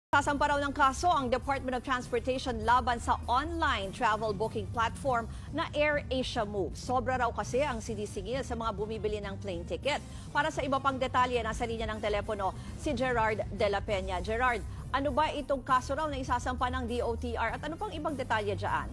Sasampa raw ng kaso ang Department of Transportation laban sa online travel booking platform na AirAsia Move. Sobra raw kasi ang sinisingil sa mga bumibili ng plane ticket. Para sa iba pang detalye, nasa linya ng telepono si Gerard de la Peña. Gerard, ano ba itong kaso raw na isasampa ng DOTR at ano pang ibang detalye dyan?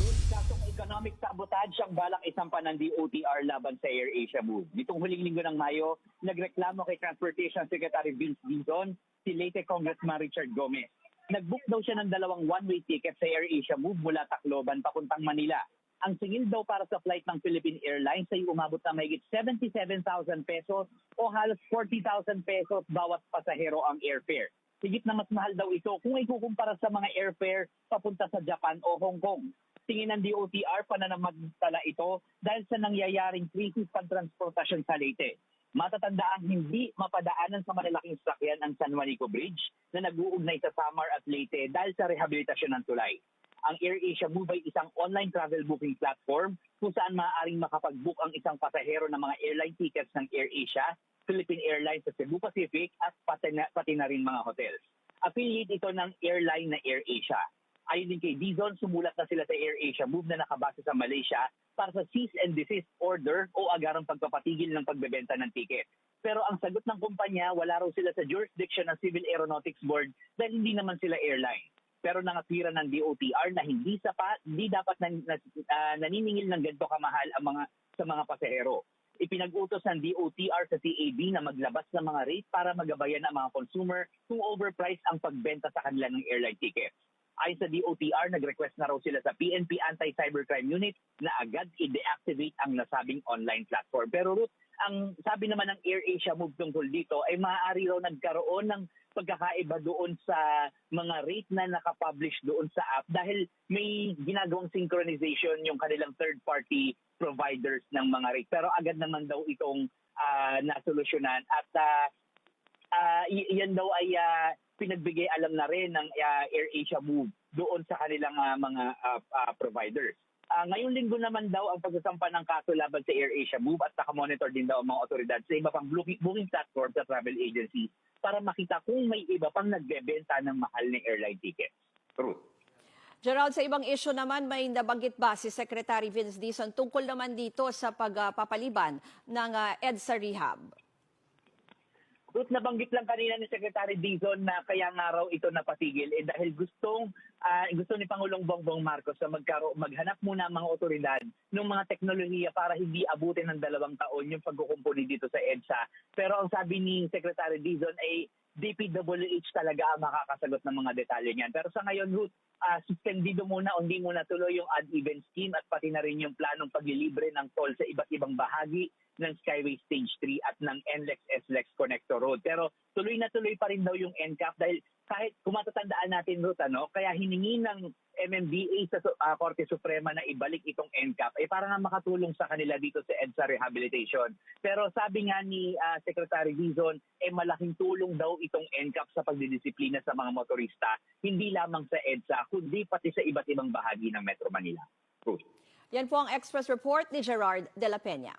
Kasong economic sabotage ang balak isampa ng DOTR laban sa AirAsia Move. Nitong huling linggo ng Mayo, nagreklamo kay Transportation Secretary Vince Dizon si Leyte Congressman Richard Gomez. Nag-book daw siya ng dalawang one-way ticket sa AirAsia Move mula Tacloban papuntang Manila. Ang singil daw para sa flight ng Philippine Airlines ay umabot na mahigit 77,000 pesos o halos 40,000 pesos bawat pasahero ang airfare. Higit na mas mahal daw ito kung ikukumpara sa mga airfare papunta sa Japan o Hong Kong. Tingin ng DOTR pananamantala ito dahil sa nangyayaring krisis pantransportasyon sa Leyte. Matatandaang hindi mapadaanan sa malalaking sasakyan ang San Juanico Bridge na nag-uugnay sa Samar at Leyte dahil sa rehabilitasyon ng tulay. Ang AirAsia Move ay isang online travel booking platform kung saan maaaring makapag-book ang isang pasahero ng mga airline tickets ng AirAsia, Philippine Airlines sa Cebu Pacific at pati na rin mga hotels. Affiliate ito ng airline na AirAsia. Ayon din kay Dizon, sumulat na sila sa AirAsia Move na nakabase sa Malaysia para sa cease and desist order o agarang pagpapatigil ng pagbebenta ng ticket. Pero ang sagot ng kumpanya, wala raw sila sa jurisdiction ng Civil Aeronautics Board dahil hindi naman sila airline. Pero nangatwira ng DOTR na hindi dapat naniningil ng ganito kamahal sa mga pasahero. Ipinag-utos ng DOTR sa CAB na maglabas ng mga rate para magabayan ang mga consumer kung overpriced ang pagbenta sa kanila ng airline tickets. Ayon sa DOTR, nag-request na raw sila sa PNP Anti-Cybercrime Unit na agad i-deactivate ang nasabing online platform. Pero Ruth, ang sabi naman ng AirAsia Move tungkol dito ay maaari raw nagkaroon ng pagkakaiba doon sa mga rate na nakapublish doon sa app dahil may ginagawang synchronization yung kanilang third-party providers ng mga rate. Pero agad naman daw itong nasolusyonan at yan daw ay pinagbigay alam na rin ng AirAsia Move doon sa kanilang mga providers. Ngayong linggo naman daw ang pagsasampa ng kaso laban sa AirAsia Move at nakamonitor din daw ang mga otoridad sa iba pang booking platform sa travel agency para makita kung may iba pang nagbebenta ng mahal ng airline tickets. True. Gerald, sa ibang issue naman, may nabanggit ba si Secretary Vince Dizon tungkol naman dito sa pagpapaliban ng EDSA Rehab? Ruth, nabanggit lang kanina ni Secretary Dizon na kaya nga raw ito napatigil dahil gusto ni Pangulong Bongbong Marcos na maghanap muna ang mga otoridad ng mga teknolohiya para hindi abutin ng 2 taon yung pagkukumpuni dito sa EDSA. Pero ang sabi ni Secretary Dizon ay DPWH talaga ang makakasagot ng mga detalye niyan. Pero sa ngayon, Ruth, suspendido muna o hindi muna tuloy yung ad-even scheme at pati na rin yung planong paglilibre ng toll sa iba't ibang bahagi ng Skyway Stage 3 at ng NLEX-SLEX Connector Road. Pero tuloy na tuloy pa rin daw yung NCAP dahil kahit kung matatandaan natin, Ruth, kaya hiningi ng MMDA sa Korte Suprema na ibalik itong NCAP para nga makatulong sa kanila dito sa EDSA Rehabilitation. Pero sabi nga ni Secretary Dizon, malaking tulong daw itong NCAP sa pagdidisiplina sa mga motorista, hindi lamang sa EDSA, kundi pati sa iba't ibang bahagi ng Metro Manila. Ruth. Yan po ang Express Report ni Gerard de la Peña.